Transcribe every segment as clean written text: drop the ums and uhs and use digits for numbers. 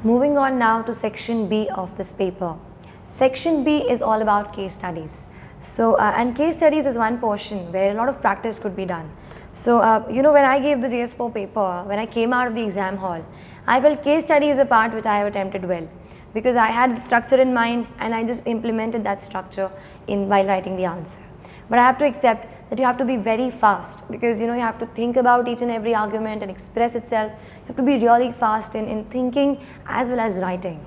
Moving on now to section B of this paper. Section B is all about case studies. So, and case studies is one portion where a lot of practice could be done. So, when I gave the GS4 paper, when I came out of the exam hall, I felt case study is a part which I have attempted well, because I had the structure in mind and I just implemented that structure while writing the answer. But I have to accept that you have to be very fast, because you have to think about each and every argument and express itself. You have to be really fast in thinking as well as writing.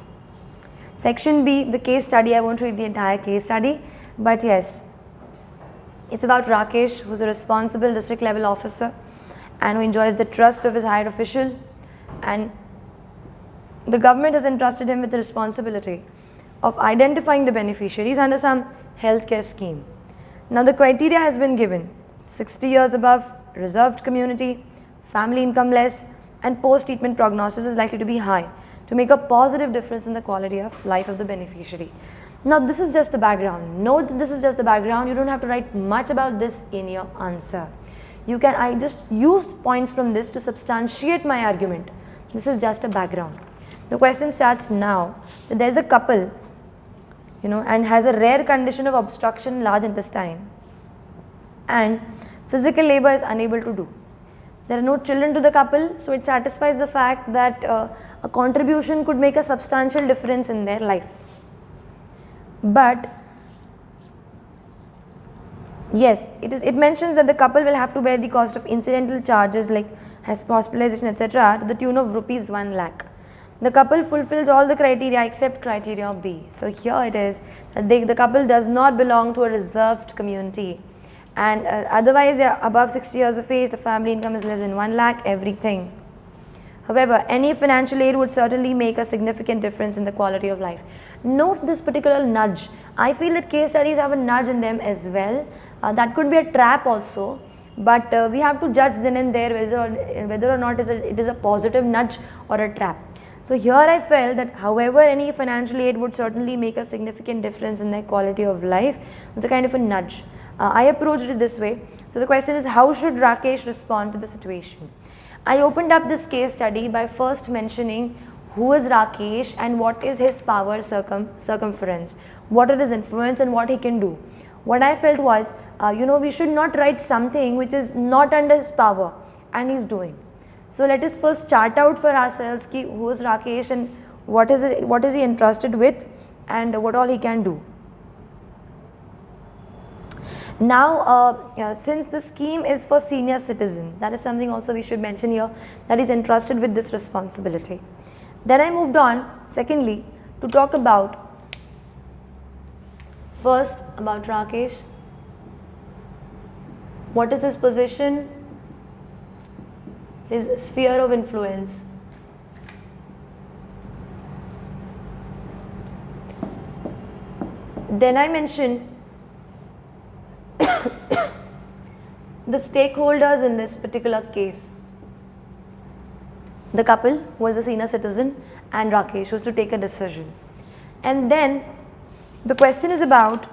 Section B, the case study, I won't read the entire case study, but yes, it's about Rakesh, who's a responsible district level officer and who enjoys the trust of his higher official, and the government has entrusted him with the responsibility of identifying the beneficiaries under some healthcare scheme. Now the criteria has been given: 60 years above, reserved community, family income less, and post-treatment prognosis is likely to be high to make a positive difference in the quality of life of the beneficiary. Now this is just the background. Note that this is just the background. You don't have to write much about this in your answer. I just used points from this to substantiate my argument. This is just a background. The question starts now that there is a couple, and has a rare condition of obstruction in large intestine, and physical labor is unable to do. There are no children to the couple, so it satisfies the fact that a contribution could make a substantial difference in their life. But yes, it mentions that the couple will have to bear the cost of incidental charges like hospitalization, etc., to the tune of rupees 1 lakh. The couple fulfills all the criteria except criteria B. So here it is that the couple does not belong to a reserved community, and otherwise they are above 60 years of age, the family income is less than 1 lakh, everything. However, any financial aid would certainly make a significant difference in the quality of life. Note this particular nudge. I feel that case studies have a nudge in them as well. That could be a trap also, but we have to judge then and there whether or not it is a positive nudge or a trap. So here I felt that however any financial aid would certainly make a significant difference in their quality of life. It's a kind of a nudge. I approached it this way. So the question is, how should Rakesh respond to the situation? I opened up this case study by first mentioning who is Rakesh and what is his power circumference, what are his influence and what he can do. What I felt was, we should not write something which is not under his power and he's doing. So let us first chart out for ourselves who is Rakesh and what is he entrusted with and what all he can do. Now, since the scheme is for senior citizens, that is something also we should mention here, that is entrusted with this responsibility. Then I moved on, secondly, to talk first about Rakesh. What is his position? His sphere of influence. Then I mentioned the stakeholders in this particular case. The couple who was a senior citizen and Rakesh was to take a decision. And then the question is about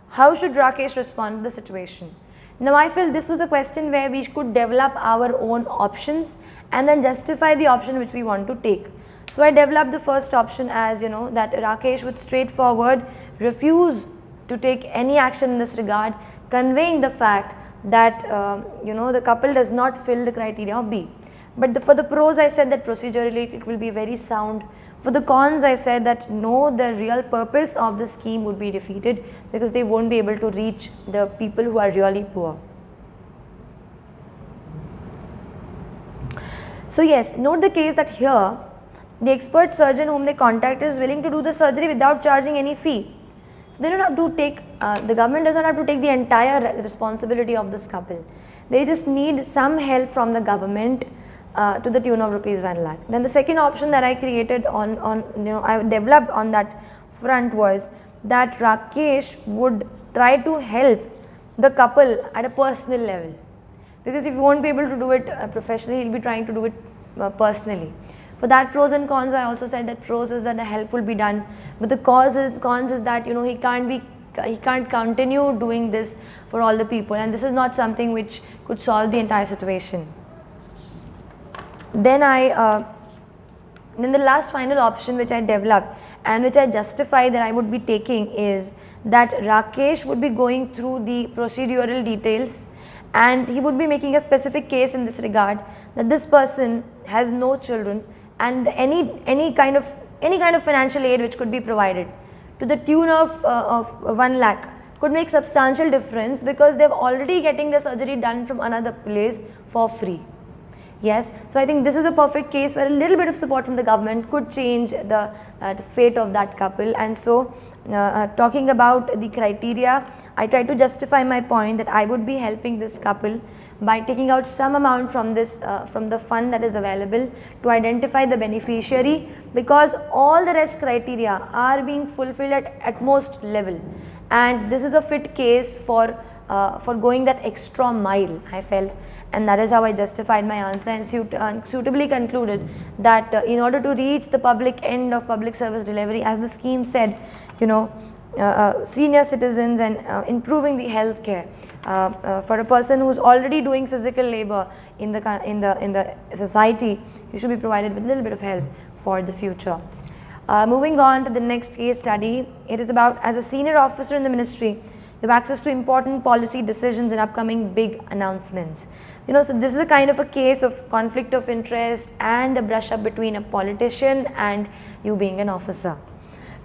how should Rakesh respond to the situation. Now I feel this was a question where we could develop our own options and then justify the option which we want to take. So I developed the first option as that Rakesh would straightforward refuse to take any action in this regard, conveying the fact that the couple does not fill the criteria of B. But for the pros I said that procedurally it will be very sound. For the cons I said that no, the real purpose of the scheme would be defeated because they won't be able to reach the people who are really poor. So yes, note the case that here the expert surgeon whom they contact is willing to do the surgery without charging any fee. So they don't have to take, the government does not have to take the entire responsibility of this couple. They just need some help from the government to the tune of rupees 1 lakh. Then the second option that I created I developed on that front was that Rakesh would try to help the couple at a personal level, because if he won't be able to do it professionally, he'll be trying to do it personally. For that pros and cons, I also said that pros is that the help will be done, but the cons is that he can't continue doing this for all the people, and this is not something which could solve the entire situation. Then I Then the last final option which I developed and which I justify that I would be taking is that Rakesh would be going through the procedural details and he would be making a specific case in this regard, that this person has no children and any kind of financial aid which could be provided to the tune of 1 lakh could make substantial difference, because they are already getting the surgery done from another place for free. Yes, so I think this is a perfect case where a little bit of support from the government could change the fate of that couple. And so talking about the criteria, I try to justify my point that I would be helping this couple by taking out some amount from this from the fund that is available to identify the beneficiary, because all the rest criteria are being fulfilled at most level, and this is a fit case for going that extra mile, I felt. And that is how I justified my answer and suitably concluded that in order to reach the public end of public service delivery, as the scheme said, senior citizens and improving the health care for a person who is already doing physical labor in the society, you should be provided with a little bit of help for the future. Moving on to the next case study, it is about, as a senior officer in the ministry, you have access to important policy decisions and upcoming big announcements. So this is a kind of a case of conflict of interest and a brush up between a politician and you being an officer.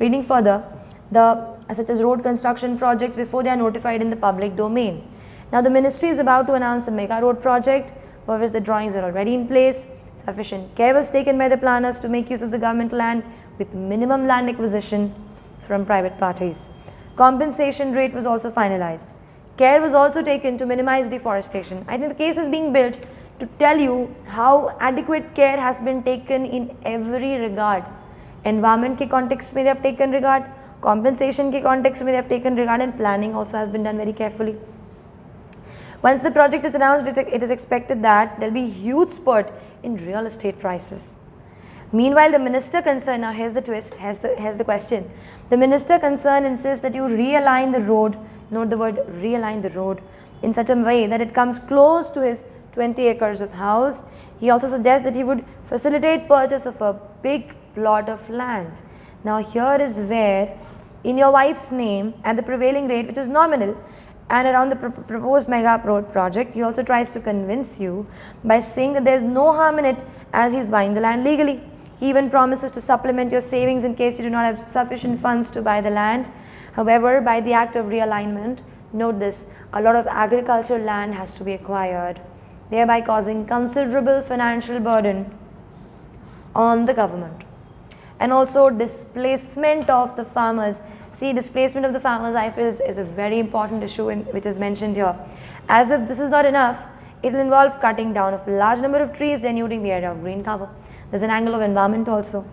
Reading further, such as road construction projects before they are notified in the public domain. Now the ministry is about to announce a mega road project for which the drawings are already in place. Sufficient care was taken by the planners to make use of the government land with minimum land acquisition from private parties. Compensation rate was also finalized. Care was also taken to minimize deforestation. I think the case is being built to tell you how adequate care has been taken in every regard. Environment ke context mein they have taken regard, compensation ke context mein they have taken regard, and planning also has been done very carefully. Once the project is announced, it is expected that there will be huge spurt in real estate prices. Meanwhile, the minister concerned, now here's the twist, here's the question. The minister concerned insists that you realign the road, note the word realign the road, in such a way that it comes close to his 20 acres of house. He also suggests that he would facilitate purchase of a big plot of land. Now here is where, in your wife's name at the prevailing rate, which is nominal, and around the proposed mega road project, he also tries to convince you by saying that there is no harm in it as he is buying the land legally. He even promises to supplement your savings in case you do not have sufficient funds to buy the land. However, by the act of realignment, note this, a lot of agricultural land has to be acquired, thereby causing considerable financial burden on the government. And also displacement of the farmers. See, displacement of the farmers, I feel, is a very important issue which is mentioned here. As if this is not enough, it will involve cutting down of a large number of trees, denuding the area of green cover. There's an angle of environment also.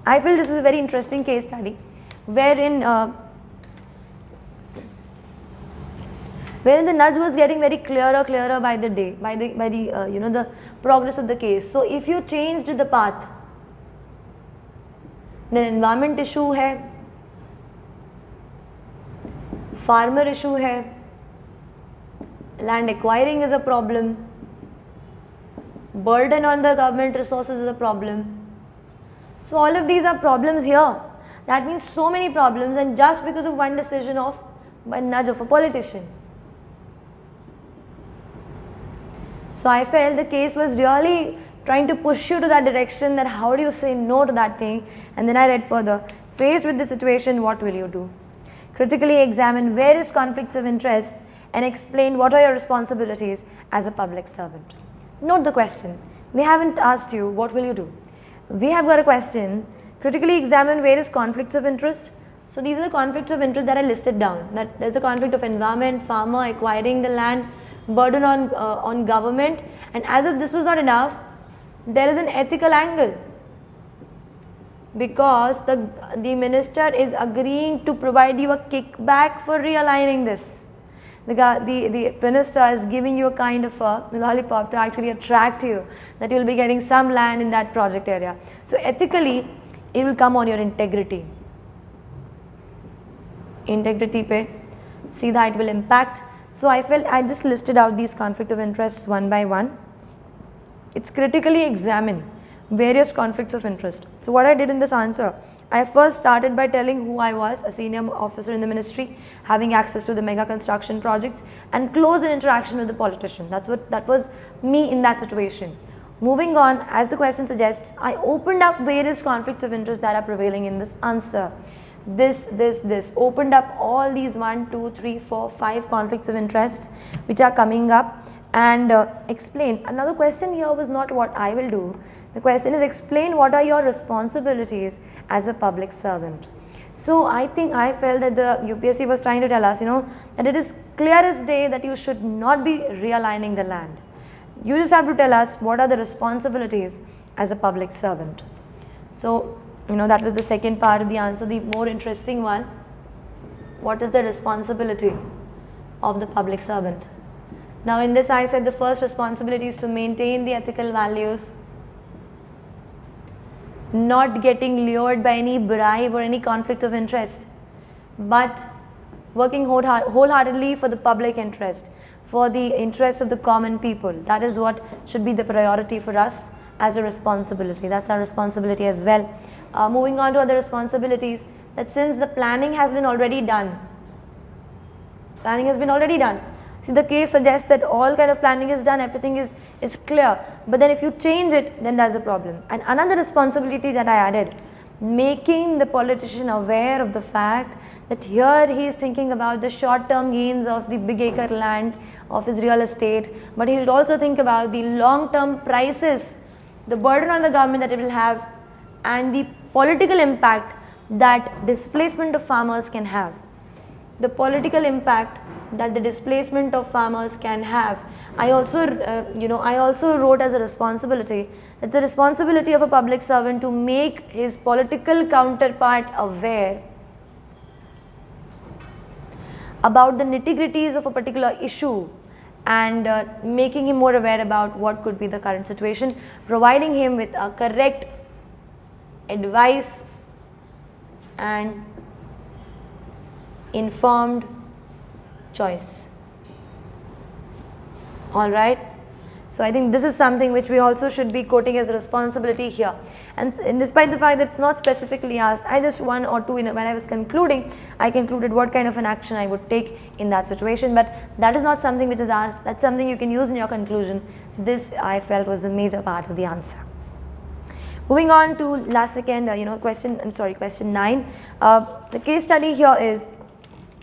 I feel this is a very interesting case study, wherein the nudge was getting very clearer by the day, by the progress of the case. So if you changed the path, then environment issue hai, farmer issue hai, land acquiring is a problem, burden on the government resources is a problem. So all of these are problems here. That means so many problems, and just because of one decision of a nudge of a politician. So I felt the case was really trying to push you to that direction, that how do you say no to that thing. And then I read further, faced with the situation, what will you do? Critically examine various conflicts of interest and explain what are your responsibilities as a public servant. Note the question. We haven't asked you what will you do. We have got a question, critically examine various conflicts of interest. So these are the conflicts of interest that are listed down. That there's a conflict of environment, farmer, acquiring the land, burden on government, and as if this was not enough, there is an ethical angle, because the minister is agreeing to provide you a kickback for realigning this. The minister is giving you a kind of a lollipop to actually attract you, that you will be getting some land in that project area. So ethically, it will come on your integrity. Integrity pe, see that it will impact. So I felt I just listed out these conflict of interests one by one. It's critically examine various conflicts of interest. So what I did in this answer, I first started by telling who I was, a senior officer in the ministry, having access to the mega construction projects and close interaction with the politician. That was me in that situation. Moving on, as the question suggests, I opened up various conflicts of interest that are prevailing in this answer. This opened up all these 1, 2, 3, 4, 5 conflicts of interests which are coming up, and explain. Another question here was not what I will do. The question is, explain what are your responsibilities as a public servant. So I felt that the UPSC was trying to tell us, that it is clear as day that you should not be realigning the land. You just have to tell us what are the responsibilities as a public servant. So, that was the second part of the answer, the more interesting one. What is the responsibility of the public servant? Now in this I said the first responsibility is to maintain the ethical values, not getting lured by any bribe or any conflict of interest, but working wholeheartedly for the public interest, for the interest of the common people. That is what should be the priority for us as a responsibility. That's our responsibility as well. Moving on to other responsibilities, that since the planning has been already done, see, the case suggests that all kind of planning is done, everything is clear, but then if you change it, then there's a problem. And another responsibility that I added, making the politician aware of the fact that here he is thinking about the short-term gains of the big acre land of his real estate, but he should also think about the long-term prices, the burden on the government that it will have, and the political impact that displacement of farmers can have. The political impact that the displacement of farmers can have. I also wrote as a responsibility, that the responsibility of a public servant to make his political counterpart aware about the nitty-gritties of a particular issue, and making him more aware about what could be the current situation, providing him with a correct advice and informed choice. Alright, so I think this is something which we also should be quoting as a responsibility here, and despite the fact that it's not specifically asked, I just one or two, when I was concluding, I concluded what kind of an action I would take in that situation, but that is not something which is asked, that's something you can use in your conclusion. This I felt was the major part of the answer. Moving on to last second, question 9. The case study here is,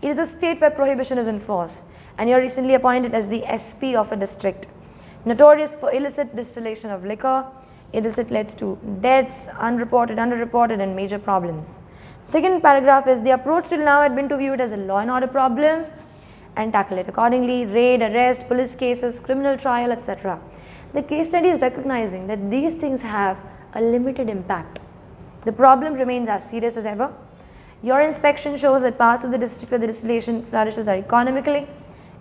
it is a state where prohibition is in force and you are recently appointed as the SP of a district, notorious for illicit distillation of liquor. Illicit leads to deaths, unreported, underreported, and major problems. Second paragraph is, the approach till now had been to view it as a law and order problem and tackle it accordingly, raid, arrest, police cases, criminal trial, etc. The case study is recognizing that these things have a limited impact. The problem remains as serious as ever. Your inspection shows that parts of the district where the distillation flourishes are economically,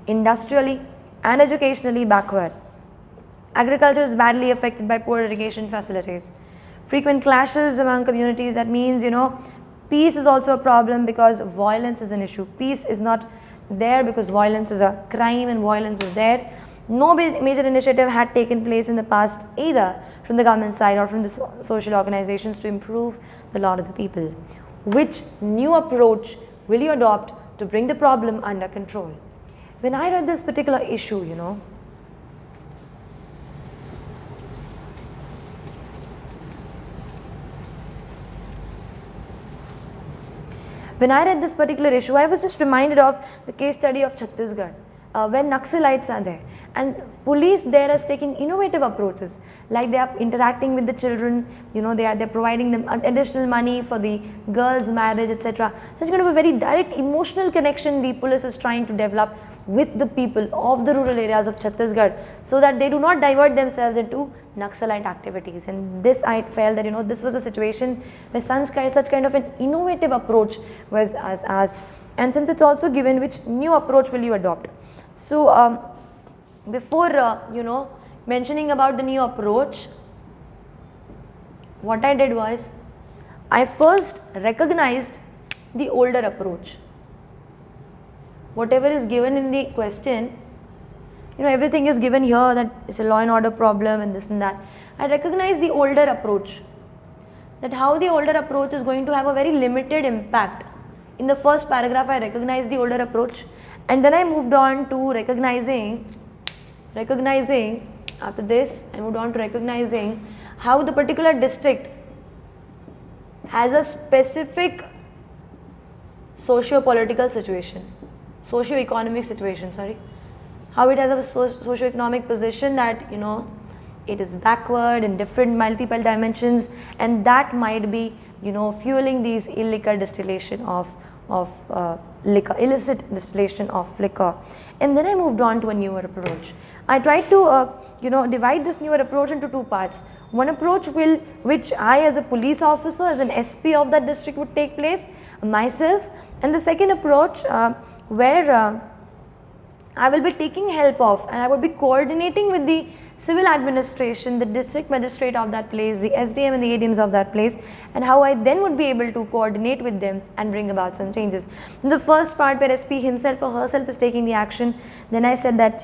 industrially, and educationally backward. Agriculture is badly affected by poor irrigation facilities. Frequent clashes among communities, that means, peace is also a problem because violence is an issue. Peace is not there because violence is a crime and violence is there. No major initiative had taken place in the past either from the government side or from the social organizations to improve the lot of the people. Which new approach will you adopt to bring the problem under control? When I read this particular issue, I was just reminded of the case study of Chhattisgarh, when Naxalites are there, and police there is taking innovative approaches, like they are interacting with the children, they're providing them additional money for the girls' marriage, etc. Such kind of a very direct emotional connection the police is trying to develop with the people of the rural areas of Chhattisgarh, so that they do not divert themselves into Naxalite activities. And this, I felt that this was a situation where such kind of an innovative approach was asked. And since it's also given, which new approach will you adopt? So before mentioning about the new approach, what I did was, I first recognized the older approach. Whatever is given in the question, everything is given here, that it's a law and order problem and this and that. I recognize the older approach, that how the older approach is going to have a very limited impact. In the first paragraph, I recognized the older approach, and then I moved on to recognizing, after this, I moved on to recognizing how the particular district has a specific socio-political situation, socio-economic situation, how it has a socio-economic position that, it is backward in different multiple dimensions, and that might be, fueling these illicit distillation of liquor, illicit distillation of liquor. And then I moved on to a newer approach. I tried to, divide this newer approach into two parts. One approach which I as a police officer, as an SP of that district would take place, myself, and the second approach where I will be taking help of, and I would be coordinating with the civil administration, the district magistrate of that place, the SDM and the ADMs of that place, and how I then would be able to coordinate with them and bring about some changes. In the first part where SP himself or herself is taking the action, then I said that,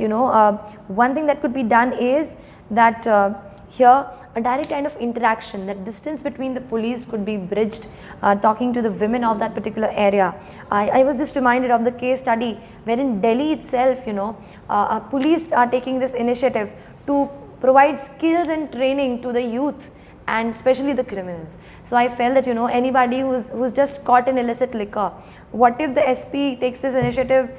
one thing that could be done is that here a direct kind of interaction, that distance between the police could be bridged, talking to the women of that particular area. I was just reminded of the case study where in Delhi itself, police are taking this initiative to provide skills and training to the youth and especially the criminals. So I felt that, anybody who's just caught in illicit liquor, what if the SP takes this initiative,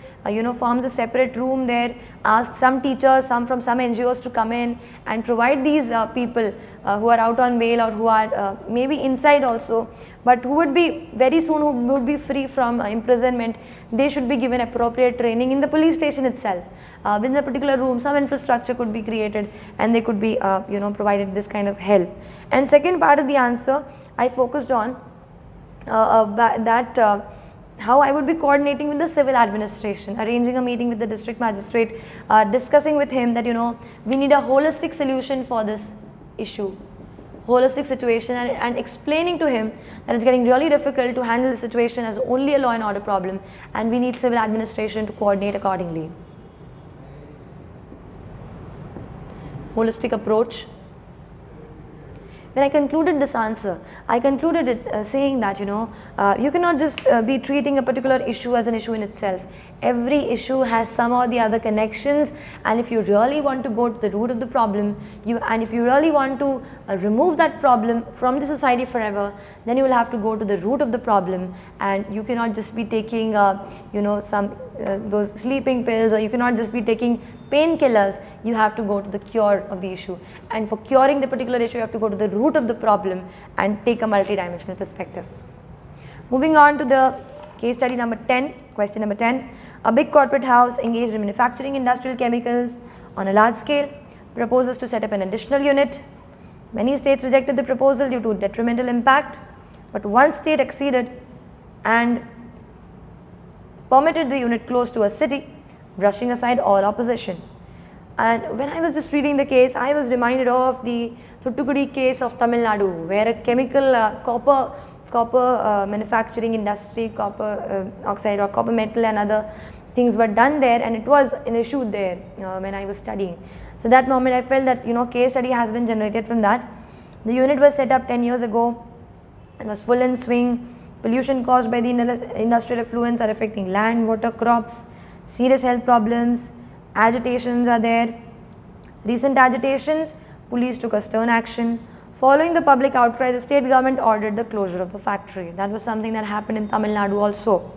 forms a separate room there, asks some teachers, some from some NGOs to come in and provide these people who are out on bail or who are maybe inside also, but who would be very soon, who would be free from imprisonment, they should be given appropriate training in the police station itself. Within a particular room, some infrastructure could be created and they could be, provided this kind of help. And second part of the answer, I focused on how I would be coordinating with the civil administration, arranging a meeting with the district magistrate, discussing with him that, we need a holistic solution for this issue, holistic situation, and explaining to him that it's getting really difficult to handle the situation as only a law and order problem, and we need civil administration to coordinate accordingly. Holistic approach. When I concluded this answer, I concluded it saying that, you cannot just be treating a particular issue as an issue in itself. Every issue has some or the other connections, and if you really want to go to the root of the problem, if you really want to remove that problem from the society forever, then you will have to go to the root of the problem, and you cannot just be taking, those sleeping pills, or you cannot just be taking painkillers. You have to go to the cure of the issue, and for curing the particular issue, you have to go to the root of the problem and take a multidimensional perspective. Moving on to the case study number 10, question number 10. A big corporate house engaged in manufacturing industrial chemicals on a large scale proposes to set up an additional unit. Many states rejected the proposal due to detrimental impact, but one state acceded and permitted the unit close to a city, brushing aside all opposition. And when I was just reading the case, I was reminded of the Thuttukudi case of Tamil Nadu, where a chemical copper manufacturing industry, copper oxide or copper metal and other things were done there, and it was an issue there when I was studying. So that moment I felt that, case study has been generated from that. The unit was set up 10 years ago and was full in swing. Pollution caused by the industrial effluents are affecting land, water, crops. Serious health problems, agitations are there. Recent agitations, police took a stern action. Following the public outcry, the state government ordered the closure of the factory. That was something that happened in Tamil Nadu also.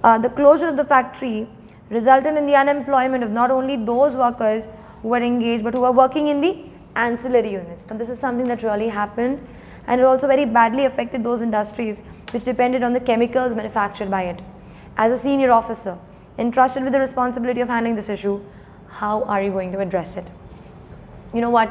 The closure of the factory resulted in the unemployment of not only those workers who were engaged, but who were working in the ancillary units. Now this is something that really happened, and it also very badly affected those industries which depended on the chemicals manufactured by it. As a senior officer, entrusted with the responsibility of handling this issue, how are you going to address it? You know what,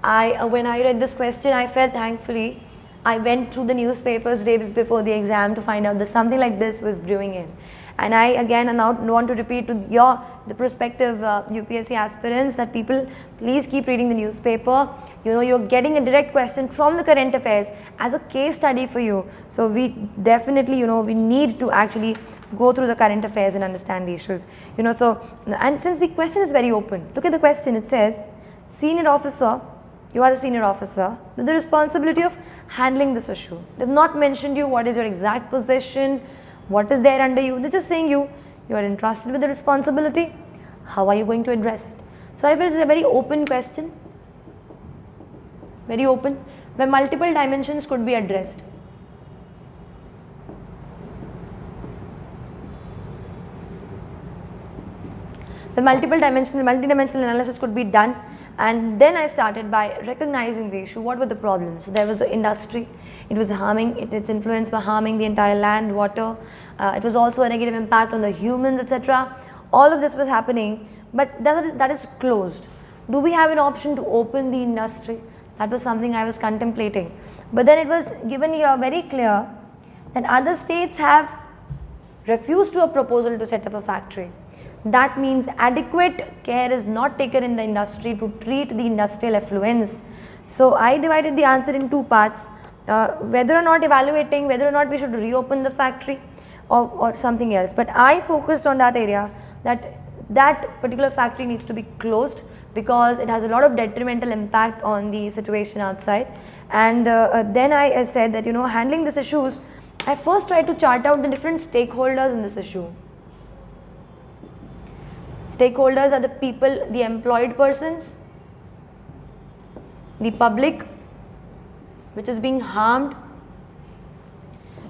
when I read this question, I felt thankfully I went through the newspapers days before the exam to find out that something like this was brewing in. And I again now want to repeat to the prospective UPSC aspirants that people please keep reading the newspaper. You're getting a direct question from the current affairs as a case study for you. So we definitely, we need to actually go through the current affairs and understand the issues. And since the question is very open, look at the question. It says, senior officer you are a senior officer with the responsibility of handling this issue. They've not mentioned you what is your exact position, what is there under you. They're just saying you are entrusted with the responsibility. How are you going to address it? So I feel it's a very open question, very open, where multiple dimensions could be addressed. The multidimensional analysis could be done, and then I started by recognizing the issue. What were the problems? So there was the industry, it was harming, its influence were harming the entire land, water, it was also a negative impact on the humans, etc. All of this was happening, but that is closed. Do we have an option to open the industry? That was something I was contemplating. But then it was given here very clear that other states have refused to a proposal to set up a factory. That means adequate care is not taken in the industry to treat the industrial effluents. So I divided the answer in two parts, whether or not evaluating, whether or not we should reopen the factory or something else. But I focused on that area, that particular factory needs to be closed because it has a lot of detrimental impact on the situation outside. And then I said that, handling these issues, I first tried to chart out the different stakeholders in this issue. Stakeholders are the people, the employed persons, the public which is being harmed,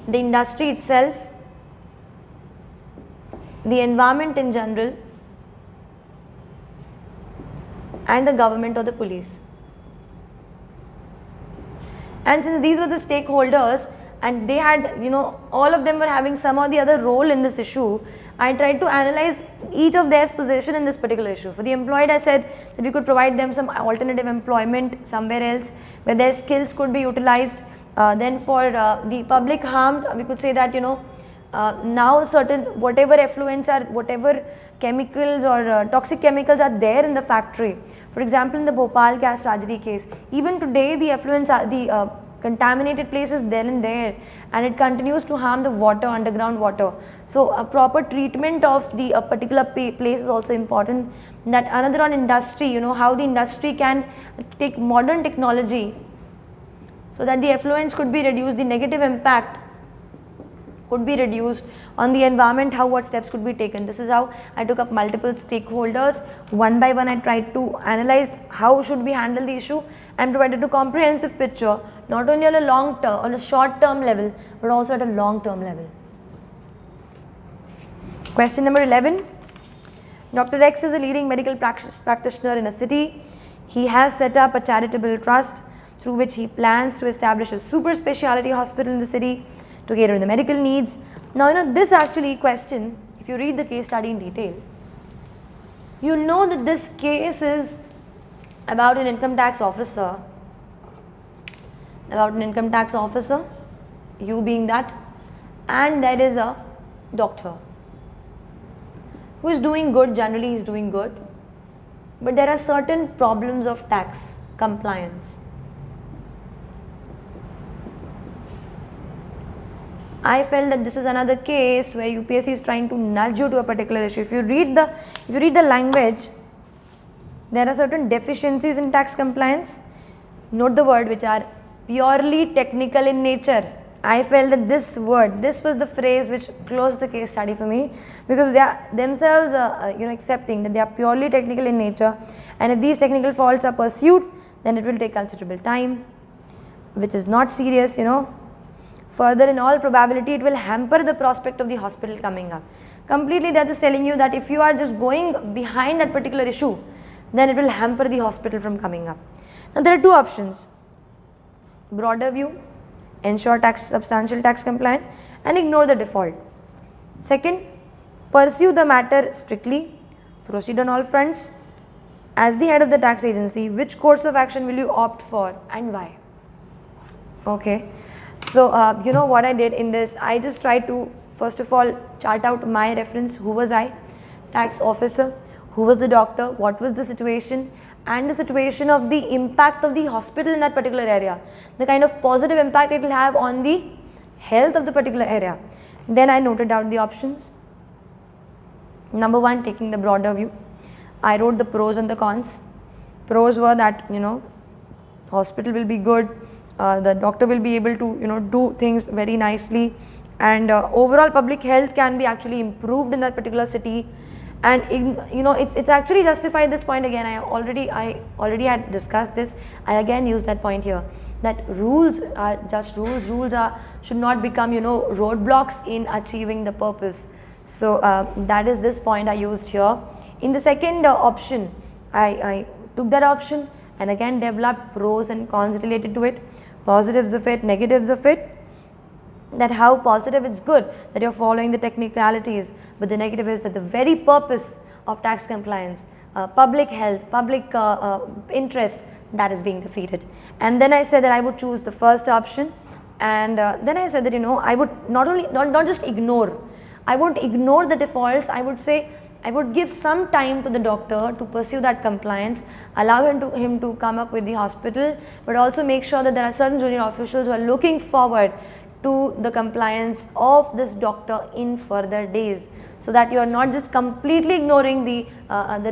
the industry itself, the environment in general, and the government or the police. And since these were the stakeholders and they had, all of them were having some or the other role in this issue, I tried to analyze each of their position in this particular issue. For the employed, I said that we could provide them some alternative employment somewhere else where their skills could be utilized. Then for the public harmed, we could say that, now certain whatever effluents are, whatever chemicals or toxic chemicals are there in the factory. For example, in the Bhopal gas tragedy case, even today the effluents are the contaminated place is there and it continues to harm the water, underground water. So a proper treatment of the particular place is also important. That another on industry, how the industry can take modern technology so that the effluents could be reduced, the negative impact could be reduced on the environment, what steps could be taken. This is how I took up multiple stakeholders. One by one I tried to analyze how should we handle the issue and provided a comprehensive picture, not only on a short term level, but also at a long term level. Question number 11. Dr. X is a leading medical practitioner in a city. He has set up a charitable trust through which he plans to establish a super specialty hospital in the city to cater to the medical needs. Now, this actually question, if you read the case study in detail, you'll know that this case is about an income tax officer, you being that, and there is a doctor who is doing good. Generally, he is doing good, but there are certain problems of tax compliance. I felt that this is another case where UPSC is trying to nudge you to a particular issue. If you read the language, there are certain deficiencies in tax compliance. Note the word, which are purely technical in nature. I felt that this was the phrase which closed the case study for me, because they are themselves accepting that they are purely technical in nature, and if these technical faults are pursued, then it will take considerable time, which is not serious. Further, in all probability, it will hamper the prospect of the hospital coming up. Completely, they are just telling you that if you are just going behind that particular issue, then it will hamper the hospital from coming up. Now, there are two options: broader view, ensure substantial tax compliance, and ignore the default. Second, pursue the matter strictly, proceed on all fronts. As the head of the tax agency, which course of action will you opt for and why? Okay. So, what I did in this, I just tried to first of all chart out my reference. Who was I? Tax officer. Who was the doctor? What was the situation? And the situation of the impact of the hospital in that particular area. The kind of positive impact it will have on the health of the particular area. Then I noted down the options. Number 1, taking the broader view. I wrote the pros and the cons. Pros were that, hospital will be good, the doctor will be able to do things very nicely, and overall public health can be actually improved in that particular city. And it's actually justified. This point again, I already had discussed this. I again use that point here, that rules are just rules. Rules should not become roadblocks in achieving the purpose. So that is this point I used here. In the second option, I took that option and again developed pros and cons related to it, positives of it, negatives of it. That how positive it's good that you're following the technicalities, but the negative is that the very purpose of tax compliance, public health, public interest, that is being defeated. And then I said that I would choose the first option, and then I said that I would not just ignore, I won't ignore the defaults. I would say I would give some time to the doctor to pursue that compliance, allow him to come up with the hospital, but also make sure that there are certain junior officials who are looking forward to the compliance of this doctor in further days, so that you are not just completely ignoring the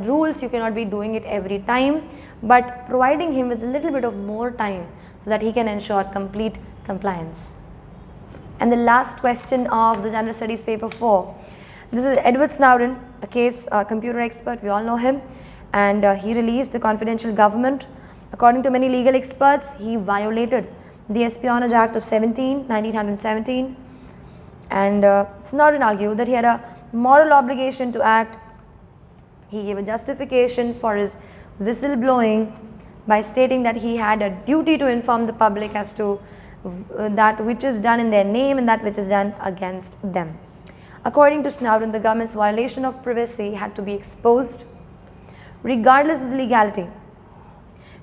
rules. You cannot be doing it every time, but providing him with a little bit of more time so that he can ensure complete compliance. And the last question of the General Studies paper 4. This is Edward Snowden, a case computer expert, we all know him, and he released the confidential government. According to many legal experts, he violated the Espionage Act of 1917, and Snowden argued that he had a moral obligation to act. He gave a justification for his whistleblowing by stating that he had a duty to inform the public as to that which is done in their name and that which is done against them. According to Snowden, the government's violation of privacy had to be exposed regardless of the legality,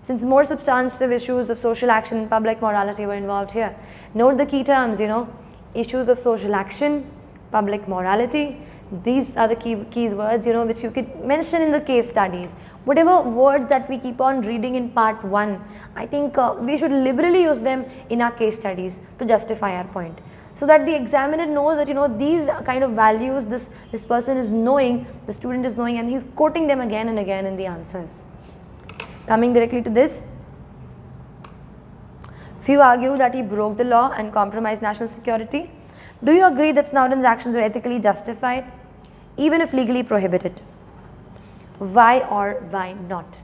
since more substantive issues of social action and public morality were involved here. Note the key terms, issues of social action, public morality. These are the key words, which you could mention in the case studies. Whatever words that we keep on reading in part 1, I think we should liberally use them in our case studies to justify our point, so that the examiner knows that these kind of values this person is knowing, the student is knowing, and he's quoting them again and again in the answers. Coming directly to this, few argue that he broke the law and compromised national security. Do you agree that Snowden's actions are ethically justified, even if legally prohibited? Why or why not?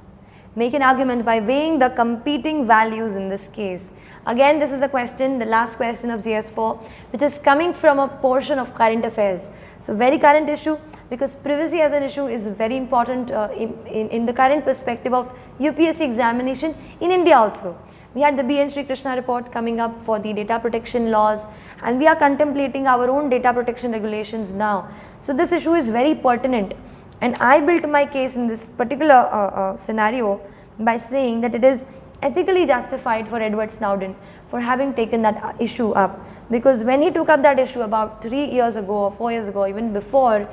Make an argument by weighing the competing values in this case. Again, this is a question, the last question of GS4, which is coming from a portion of current affairs. So very current issue, because privacy as an issue is very important in the current perspective of UPSC examination in India also. We had the B. N. Sri Krishna report coming up for the data protection laws, and we are contemplating our own data protection regulations now. So this issue is very pertinent, and I built my case in this particular scenario by saying that it is ethically justified for Edward Snowden for having taken that issue up, because when he took up that issue about 3 years ago or 4 years ago, even before,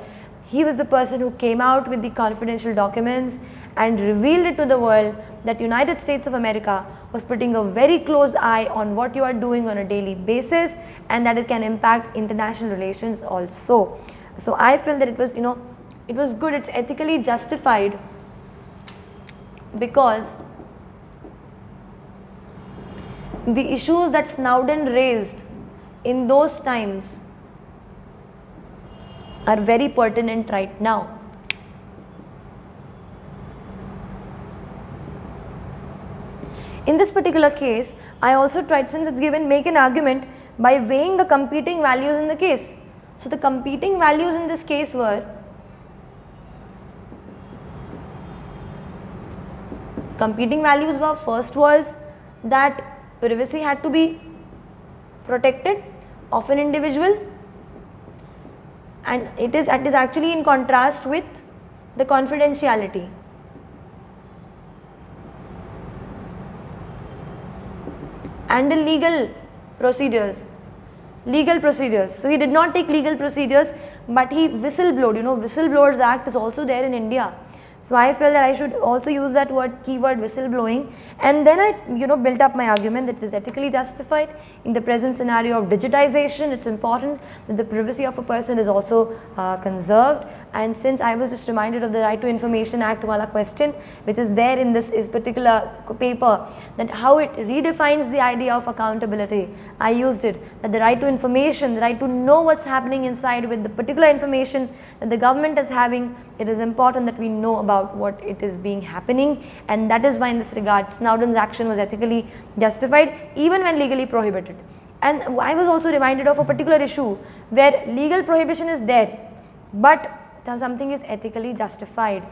he was the person who came out with the confidential documents and revealed it to the world that United States of America was putting a very close eye on what you are doing on a daily basis, and that it can impact international relations also. So I feel that it was, it was good, it's ethically justified, because the issues that Snowden raised in those times are very pertinent right now. In this particular case, I also tried, since it's given, make an argument by weighing the competing values in the case. So the competing values in this case were, first was that privacy had to be protected of an individual, and it is actually in contrast with the confidentiality. And the legal procedures. So he did not take legal procedures, but he whistleblowed. Whistleblowers Act is also there in India. So I felt that I should also use that keyword whistleblowing, and then I built up my argument that it is ethically justified in the present scenario of digitization. It's important that the privacy of a person is also conserved, and since I was just reminded of the Right to Information Act wala question which is there in this particular paper, that how it redefines the idea of accountability, I used it, that the right to information, the right to know what's happening inside with the particular information that the government is having, it is important that we know about what it is being happening, and that is why in this regard Snowden's action was ethically justified even when legally prohibited. And I was also reminded of a particular issue where legal prohibition is there but something is ethically justified.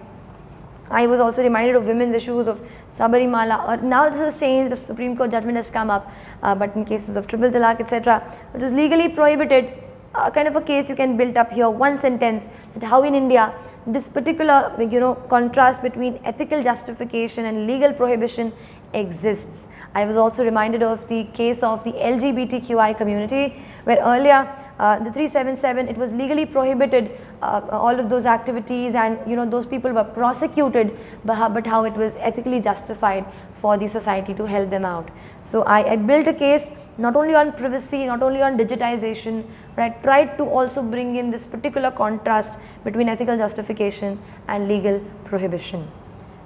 I was also reminded of women's issues of Sabarimala, or now this has changed, the Supreme Court judgment has come up, but in cases of triple talaq etc., which was legally prohibited, kind of a case you can build up here, one sentence, that how in India this particular contrast between ethical justification and legal prohibition exists. I was also reminded of the case of the LGBTQI community, where earlier the 377, it was legally prohibited, all of those activities, and those people were prosecuted, but how it was ethically justified for the society to help them out. So I built a case not only on privacy, not only on digitization, but I tried to also bring in this particular contrast between ethical justification and legal prohibition.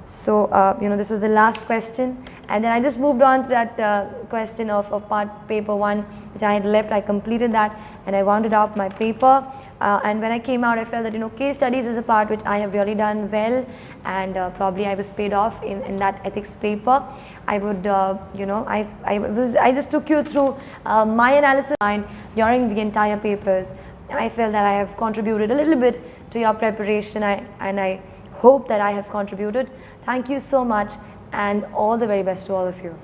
So this was the last question, and then I just moved on to that question of part paper 1 which I had left. I completed that and I wound up my paper, and when I came out I felt that case studies is a part which I have really done well, and probably I was paid off in that ethics paper. I would I just took you through my analysis during the entire papers. I felt that I have contributed a little bit to your preparation, and I hope that I have contributed. Thank you so much, and all the very best to all of you.